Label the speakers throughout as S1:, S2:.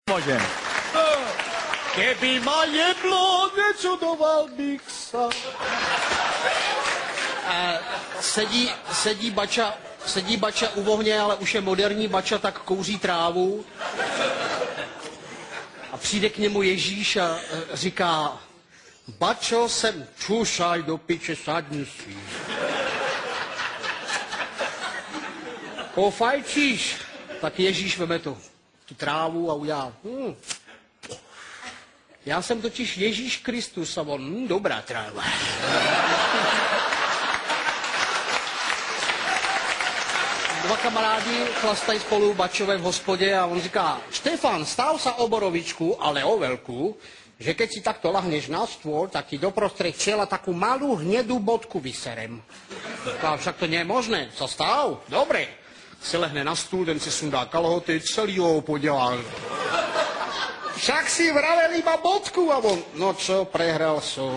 S1: Môžem. Keby ma jeblo, nečudoval bych sa.
S2: Sedí bača u ohně, ale už je moderní bača, tak kouří trávu. A přijde k němu Ježíš a říká: Bačo, sem čušaj do piče, sadni si. Pofajčíš? Tak Ježíš veme tu trávu a udělá: Já jsem totiž Ježíš Kristus. A on: dobrá tráva. Dva kamarádi chlastají spolu bačové v hospodě a on říká: Štefan, stav sa o borovičku, ale o veľkú, že keď si takto lahneš na stôl, tak ti doprostred čela takú malú hnedú bodku vyserem. A však to nie je možné. Co stav? Dobre. Si lehne na stůl, ten si sundá kalhoty, celý ho podělal. Však si vravel iba bodku. A on: no čo, prehral som.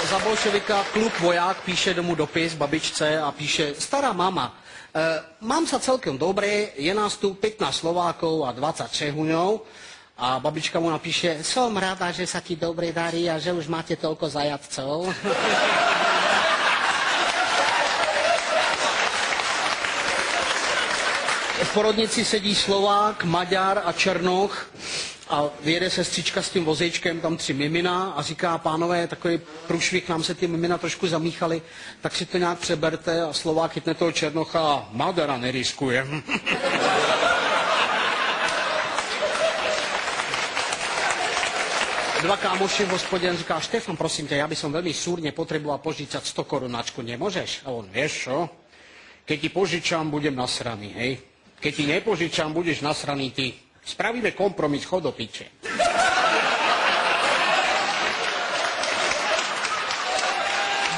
S2: Za bolševika kluk voják píše domů dopis babičce a píše: Stará mama, mám sa celkem dobre, je nás tu 15 Slovákov a 20 Čehuňov. A babička mu napíše: som rada, že sa ti dobre darí a že už máte toľko zajatcov. V porodnici sedí Slovák, Maďar a Černoch a vyjede sestřička s tím vozíčkem, tam 3 mimina a říká: pánové, takový průšvih, nám se ty mimina trošku zamíchaly, tak si to nějak přeberte. A Slovák chytne toho Černocha a: Madara neriskuje. Dva kámoši v hospodě říká: Štefan, prosím tě, já bych som veľmi súrne potreboval požičať 100 korunáčku, nemôžeš? A on: vieš čo? Keď ti požičam, budem nasraný, hej? Keď ti nepožičam, budeš nasraný ty. Spravíme kompromis, chod do piče.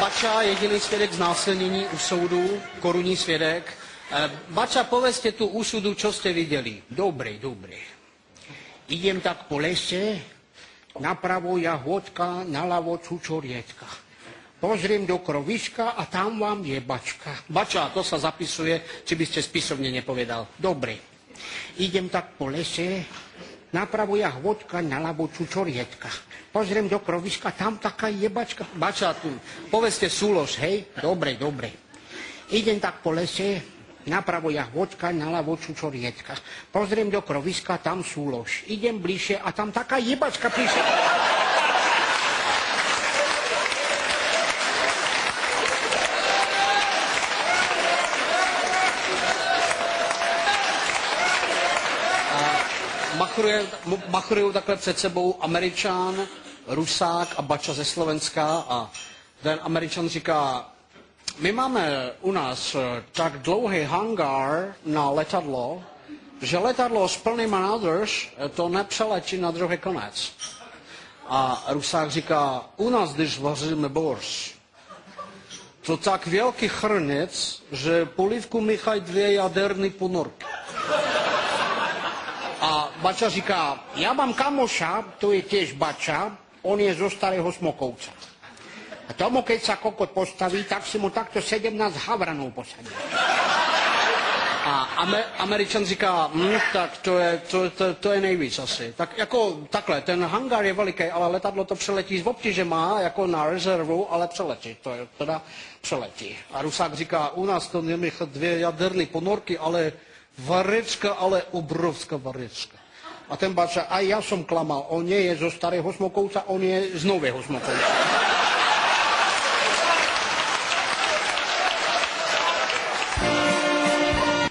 S2: Bača, jediný svědek znásilnění u soudu, korunní svědek. Bača, povedzte tu u súdu, čo ste videli. Dobre. Idem tak po lese, napravo jahodka, naľavo čučorietka. Pozriem do kroviska a tam vám je bačka. Bača, to sa zapisuje, či by ste spisovne nepovedal. Dobre. Idem tak po lese, napravo jahodka, naľavo čučorietka. Pozriem do kroviska, tam taká je bačka. Bača, tu, povedzte súlož, hej? Dobre. Idem tak po lese, napravo jahodka, naľavo čučorietka. Pozriem do kroviska, tam súlož. Idem bližšie a tam taká jebačka píše. Machurují takhle před sebou Američan, Rusák a bača ze Slovenska a ten Američan říká: my máme u nás tak dlouhý hangár na letadlo, že letadlo s plnýma nádrž to nepřeletí na druhý konec. A Rusák říká: u nás, když vaříme borš, to tak veľký chrnec, že polívku míchají 2 jaderné ponorky. A bača říká: ja mám kamoša, to je tiež bača, on je zo Starého Smokovca. A tomu, keď sa kokot postaví, tak si mu takto 17 havranov posadí. A Američan říká: tak to je nejvíc asi. Tak jako takhle, ten hangár je veliký, ale letadlo to přeletí z obtíže má, jako na rezervu, ale přeletí, to je teda přeletí. A Rusák říká: u nás to nemícha 2 jaderné ponorky, ale varečka, ale obrovská varečka. A ten bača: aj ja som klamal, on nie je zo Starého Smokovca, on je z Nového Smokovca.